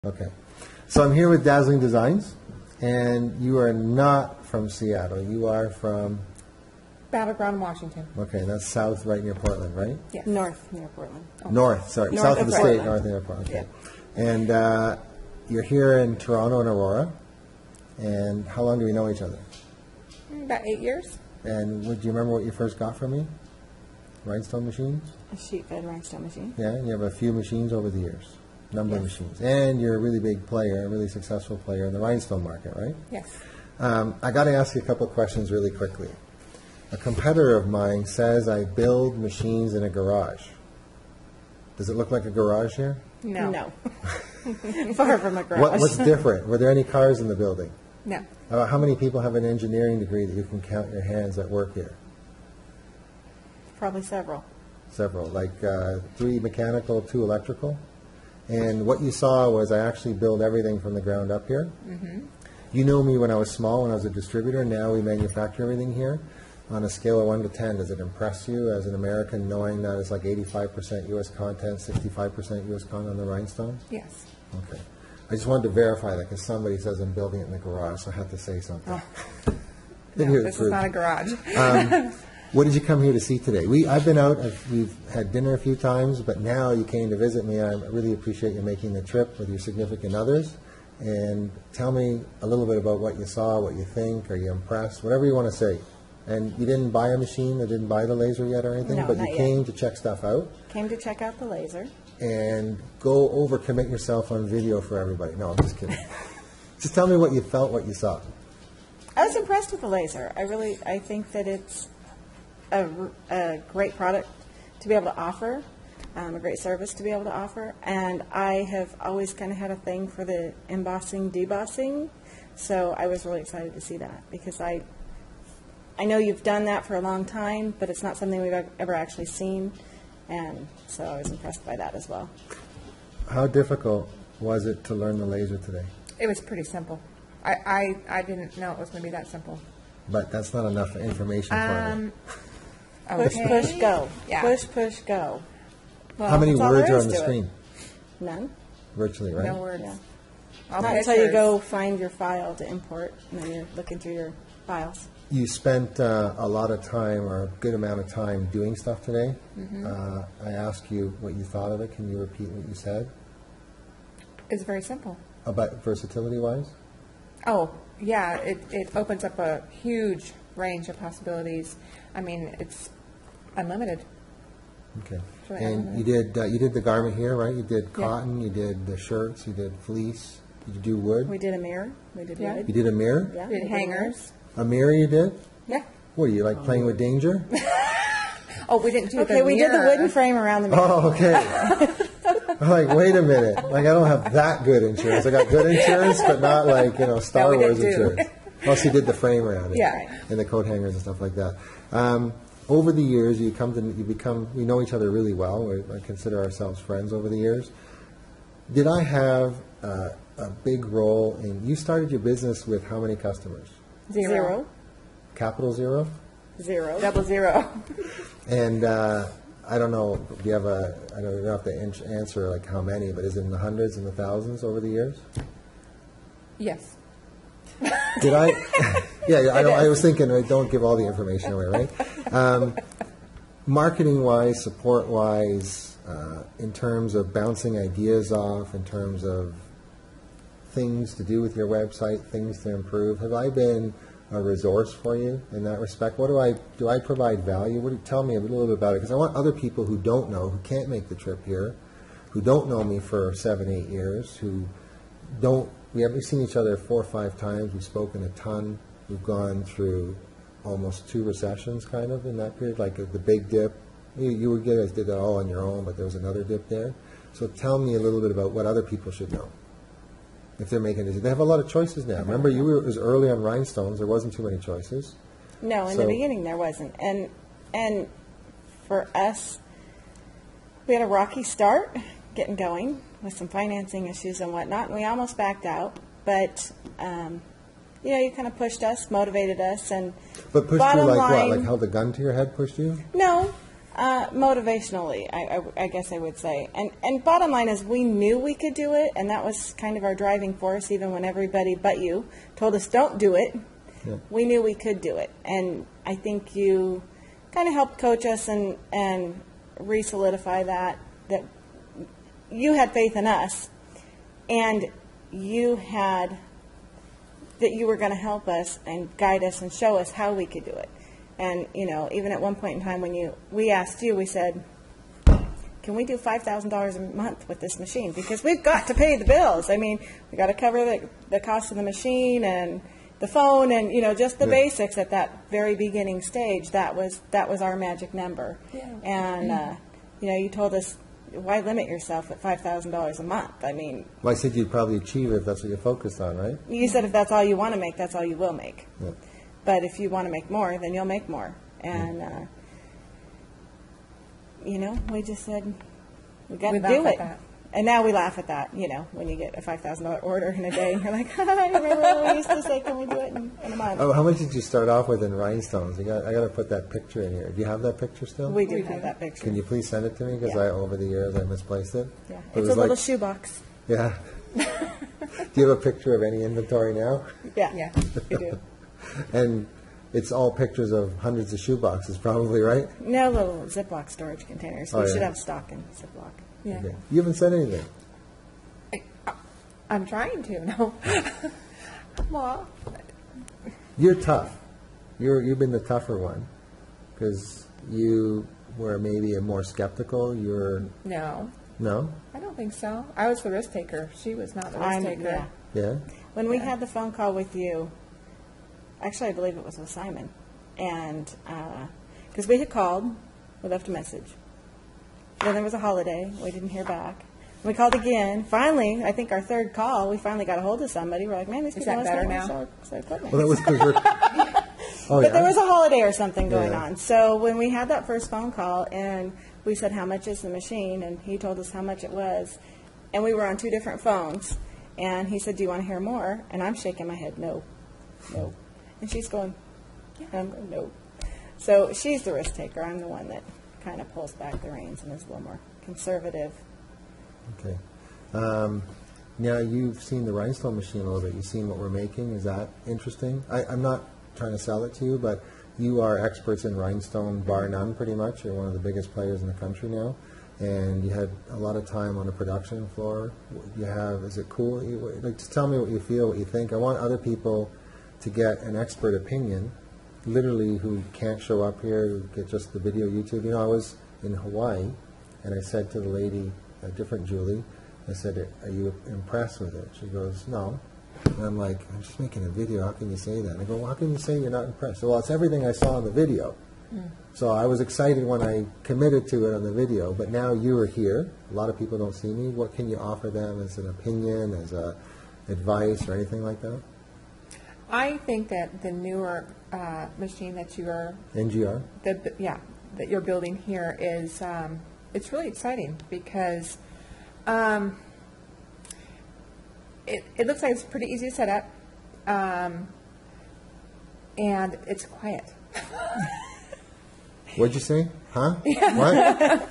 Okay. So I'm here with Dazzling Designs, and you are not from Seattle. You are from... Battleground, Washington. Okay, that's south right near Portland, right? Yes. North near Portland. Oh. North, sorry. North South of of the state, Portland. north near Portland. Okay. And you're here in Toronto and Aurora. And how long do we know each other? About 8 years. And do you remember what you first got from me? Rhinestone machines? A sheet-fed rhinestone machine. Yeah, and you have a few machines over the years. Number of machines. And you're a really big player, a really successful player in the rhinestone market, right? Yes. I got to ask you a couple of questions really quickly. A competitor of mine says I build machines in a garage. Does it look like a garage here? No. No. Far from a garage. What's different? Were there any cars in the building? No. How many people have an engineering degree that you can count your hands that work here? Probably several. Several, like 3 mechanical, 2 electrical. And what you saw was I actually build everything from the ground up here. Mm-hmm. You know me when I was small, when I was a distributor. Now we manufacture everything here. On a scale of 1 to 10, does it impress you as an American knowing that it's like 85% U.S. content, 65% U.S. content on the rhinestones? Yes. Okay. I just wanted to verify that because somebody says I'm building it in the garage, so I had to say something. No, this is not a garage. What did you come here to see today? I've been out, we've had dinner a few times, but now you came to visit me. I really appreciate you making the trip with your significant others. And tell me a little bit about what you saw, what you think, are you impressed, whatever you want to say. And you didn't buy a machine, or didn't buy the laser yet or anything, No, but not you yet. came to check stuff out Came to check out the laser. and go over, commit yourself on video for everybody. No, I'm just kidding. Just tell me what you felt, what you saw. I was impressed with the laser. I think that it's a great product to be able to offer, a great service to be able to offer. And I have always kind of had a thing for the embossing, debossing. So I was really excited to see that because I know you've done that for a long time, but it's not something we've ever actually seen. And so I was impressed by that as well. How difficult was it to learn the laser today? It was pretty simple. I didn't know it was going to be that simple. But that's not enough information for me. Push, Okay. push, go. Yeah. Push, push, go. Well, How many that's all words there are is on the to it. screen? None. Virtually, right? No words. Yeah. All Not until you pictures. go find your file to import, and then you're looking through your files. You spent a lot of time, or a good amount of time, doing stuff today. I asked you what you thought of it. Can you repeat what you said It's very simple. about versatility-wise? Oh, yeah, it opens up a huge range of possibilities. I mean, it's unlimited. Okay. Sure, And you did the garment here, right? You did cotton. You did the shirts. You did fleece. Did you do wood? We did a mirror. We did Yeah. wood. You did a mirror. Yeah, We did we did hangers. A mirror. You did. Yeah. What are you like playing with danger? Oh, we didn't do Okay, the we did the mirror. wooden frame around the mirror. Oh, okay. I'm like, wait a minute. Like, I don't have that good insurance. I got good insurance, but not like, Star No, we Wars didn't do. insurance. Plus, you did the frame around it. Yeah. And the coat hangers and stuff like that. Over the years, we know each other really well. I consider ourselves friends over the years. Did I have a big role in, you started your business with how many customers? Zero. Capital Zero? Zero. 00. And I don't know, do you have I don't have to answer like how many, but is it in the hundreds and the thousands over the years? Yes. Did I? Yeah, I was thinking, don't give all the information away, right? Marketing-wise, support-wise, in terms of bouncing ideas off, in terms of things to do with your website, things to improve, have I been a resource for you in that respect? What do I provide value? Tell me a little bit about it, because I want other people who don't know, who can't make the trip here, who don't know me for 7, 8 years, we haven't seen each other 4 or 5 times. We've spoken a ton. We've gone through almost 2 recessions, kind of, in that period, like the big dip. You guys did that all on your own, but there was another dip there. So tell me a little bit about what other people should know if they're making this. They have a lot of choices now. Remember, it was early on rhinestones. There wasn't too many choices. No, in the beginning there wasn't. And for us, we had a rocky start getting going with some financing issues and whatnot, and we almost backed out. But, you kind of pushed us, motivated us, and But pushed you bottom like line, what? Like held a gun to your head, pushed you? No, Motivationally, I guess I would say. And bottom line is we knew we could do it, and that was kind of our driving force, even when everybody but you told us don't do it. Yeah. We knew we could do it. And I think you kind of helped coach us and re-solidify that you had faith in us, and you had that you were going to help us and guide us and show us how we could do it. And, even at one point in time when we asked you, we said, can we do $5,000 a month with this machine? Because we've got to pay the bills. I mean, we got to cover the cost of the machine and the phone and, just the basics at that very beginning stage. That was our magic number. Yeah. And, you told us, why limit yourself at $5,000 a month? I mean, Well, I said you'd probably achieve it if that's what you're focused on, right? you said if that's all you want to make, that's all you will make. Yeah. But if you want to make more, then you'll make more. And, we just said, we got We to laugh do at it. that. And now we laugh at that, when you get a $5,000 order in a day, and you're like, I remember when we used to say, can we do it in a month? Oh, how much did you start off with in rhinestones? I got to put that picture in here. Do you have that picture still? We do have that picture. Can you please send it to me? Because Yeah. over the years, I misplaced it. Yeah, But it it's was a little like- shoebox. Yeah. Do you have a picture of any inventory now? Yeah, we do. And it's all pictures of hundreds of shoe boxes, probably, right? No little Ziploc storage containers. Oh, We should yeah. have stock in Ziploc. Yeah. Okay. You haven't said anything. I'm trying to, no. Well, You're tough. You've been the tougher one because you were maybe a more skeptical. no, No? I don't think so. I was the risk taker. She was not the risk taker. Yeah. Yeah? When we had the phone call with you, actually, I believe it was with Simon, and because we had called, we left a message. Then there was a holiday. We didn't hear back. We called again. Finally, I think our third call, we finally got a hold of somebody. We're like, man, these Is people that must better not now? want to sell equipment. Well, that was because we're. Oh, But there was a holiday or something going Yeah. on. So when we had that first phone call and we said, how much is the machine? And he told us how much it was. And we were on two different phones. And he said, do you want to hear more? And I'm shaking my head, no, no. And she's going, yeah. And I'm going, no. So she's the risk taker. I'm the one that kind of pulls back the reins and is a little more conservative. Okay. Now, you've seen the rhinestone machine a little bit. You've seen what we're making. Is that interesting? I'm not trying to sell it to you, but you are experts in rhinestone, bar none, pretty much. You're one of the biggest players in the country now. And you had a lot of time on the production floor. You have, is it cool? Just tell me what you feel, what you think. I want other people to get an expert opinion, literally, who can't show up here, who get just the video YouTube. I was in Hawaii, and I said to the lady, a different Julie, I said, are you impressed with it? She goes, no. And I'm like, I'm just making a video. How can you say that? And I go, well, how can you say you're not impressed? Well, it's everything I saw in the video. So I was excited when I committed to it on the video, but now you are here. A lot of people don't see me. What can you offer them as an opinion, as a advice, or anything like that? I think that the newer machine that you are, NGR? that you're building here is, it's really exciting because it looks like it's pretty easy to set up, and it's quiet. What'd you say? Huh? What?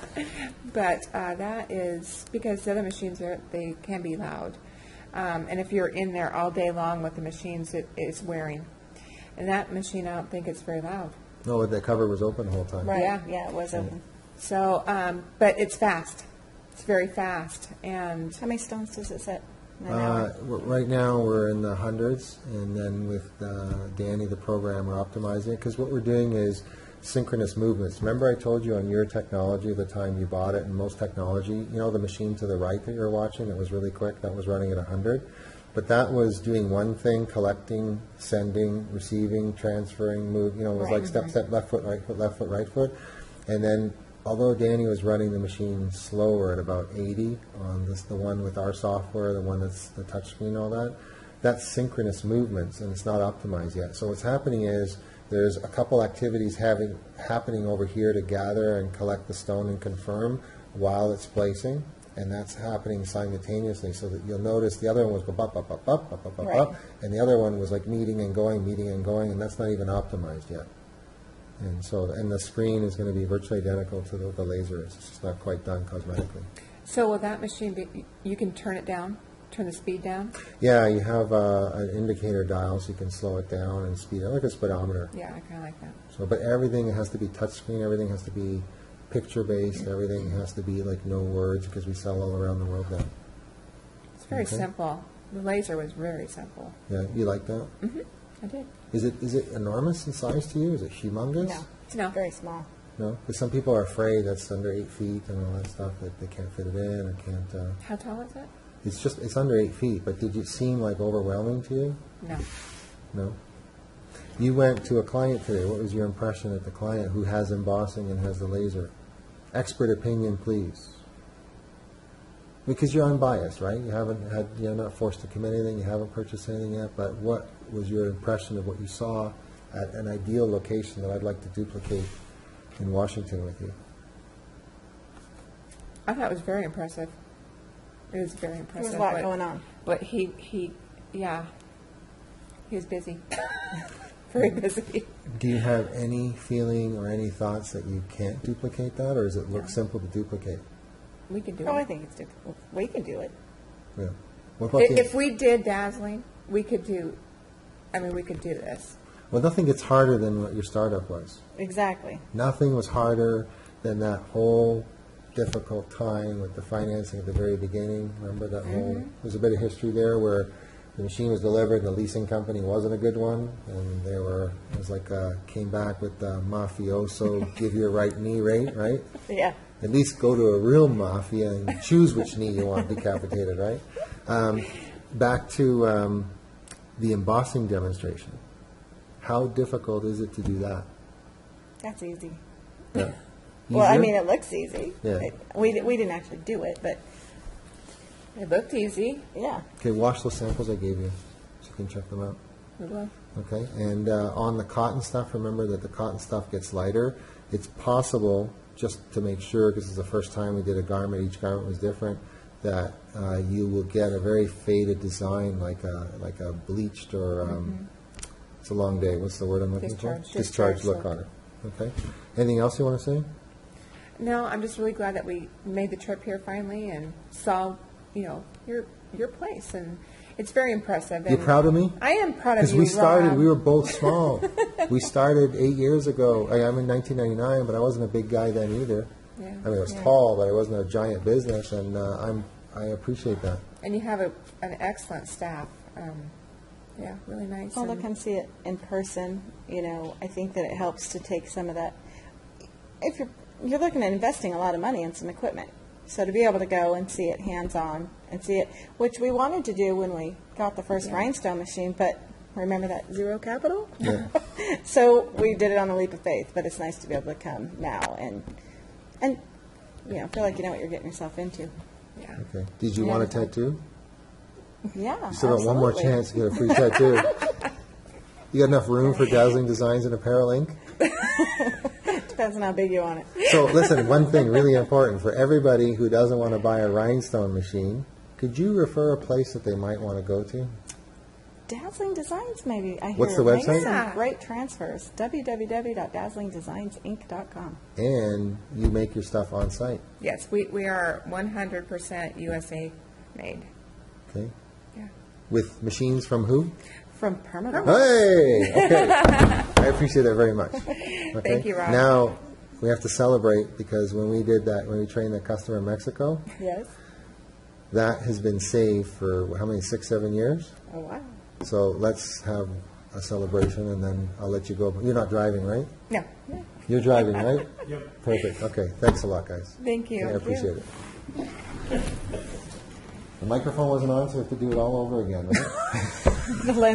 But that is because the other machines they can be loud, and if you're in there all day long with the machines, it's wearing. And that machine, I don't think it's very loud. No, the cover was open the whole time. Right. Yeah. Yeah, it was open. So, but it's fast. It's very fast, and How many stones does it set in an hour? Right now, we're in the hundreds, and then with Danny, the program, we're optimizing it, because what we're doing is synchronous movements. Remember I told you on your technology the time you bought it, and most technology, the machine to the right that you're watching that was really quick, that was running at 100, but that was doing one thing, collecting, sending, receiving, transferring, move, it was like step, step, left foot, right foot, and then although Danny was running the machine slower at about 80 on the one with our software, the one that's the touchscreen and all that's synchronous movements, and it's not optimized yet. So what's happening is there's a couple activities happening over here to gather and collect the stone and confirm while it's placing, and that's happening simultaneously, so that you'll notice the other one was go up, up, up, up, up, up, up, Right. up, and the other one was like meeting and going, and that's not even optimized yet. And so, and the screen is going to be virtually identical to the laser. It's just not quite done cosmetically. So will that machine be, you can turn it down, turn the speed down? Yeah, you have an indicator dial, so you can slow it down and speed it, like a speedometer. Yeah, I kind of like that. So, but everything has to be touchscreen, everything has to be picture-based, everything has to be like no words, because we sell all around the world now. It's very Okay. simple. The laser was very simple. Yeah, you like that? I did. Is it enormous in size to you? Is it humongous? No, No. very small. No? Because some people are afraid that's under 8 feet and all that stuff, that they can't fit it in or can't, How tall is it? it's under 8 feet, but did it seem like overwhelming to you? No. No? You went to a client today. What was your impression at the client who has embossing and has the laser? Expert opinion, please. Because you're unbiased, right? You're not forced to commit anything, you haven't purchased anything yet, but what was your impression of what you saw at an ideal location that I'd like to duplicate in Washington with you? I thought it was very impressive. It was very impressive. There's a lot but- going on. But he was busy. Very busy. Do you have any feeling or any thoughts that you can't duplicate that, or does it look simple to duplicate? We could do Oh, I it. think it's we can do it. Yeah. What about If we did dazzling, we could do this. Well, nothing gets harder than what your startup was. Exactly. Nothing was harder than that whole difficult time with the financing at the very beginning. Remember that whole, there's a bit of history there where the machine was delivered and the leasing company wasn't a good one, and it was like, came back with the mafioso, give your right knee rate, right? Yeah. At least go to a real mafia and choose which knee you want decapitated, right? Back to the embossing demonstration. How difficult is it to do that? That's easy. Yeah. Well, I Easier? mean, it looks easy. Yeah. We didn't actually do it, but It looked easy. yeah. Okay, wash those samples I gave you, so you can check them out. We will. Okay, and on the cotton stuff, remember that the cotton stuff gets lighter. It's possible, just to make sure, because it's the first time we did a garment, each garment was different, that you will get a very faded design, like a bleached or, it's a long day, what's the word I'm looking for? Discharge. Discharge look Discharge on it. Okay. Anything else you want to say? No, I'm just really glad that we made the trip here finally and saw, your place, and it's very impressive. You and proud of me? I am proud of Because you. we started, Rob. we were both small. We started 8 years ago. I'm in 1999, but I wasn't a big guy then either. Yeah. I mean, I was tall, but I wasn't a giant business, and I appreciate that. And you have an excellent staff. Yeah, really nice. Well, to and- come see it in person, I think that it helps to take some of that. If you're looking at investing a lot of money in some equipment, so to be able to go and see it hands-on and see it, which we wanted to do when we got the first rhinestone machine, but remember that zero capital? Yeah. So we did it on a leap of faith, but it's nice to be able to come now and feel like you know what you're getting yourself into. Yeah. Okay. Did you want a tattoo? Yeah, You still got one more absolutely. chance to get a free tattoo. You got enough room for Dazzling Designs and Apparel Inc.? Depends on how big you want it. So listen, one thing really important for everybody who doesn't want to buy a rhinestone machine, could you refer a place that they might want to go to? Dazzling Designs, maybe. I hear What's the makes website? some great transfers. www.dazzlingdesignsinc.com. And you make your stuff on site, Yes, we are 100% USA made. okay? Yeah. With machines from who? From Permador. Hey, okay. I appreciate that very much. Okay? Thank you, Rob. Now, we have to celebrate because when we did that, when we trained that customer in Mexico, Yes. that has been saved for how many, 6, 7 years? Oh, wow. So let's have a celebration and then I'll let you go. You're not driving, right? No. You're driving, right? Yep. Perfect. Okay. Thanks a lot, guys. Thank you. I appreciate it. The microphone wasn't on, so we have to do it all over again, right? The lens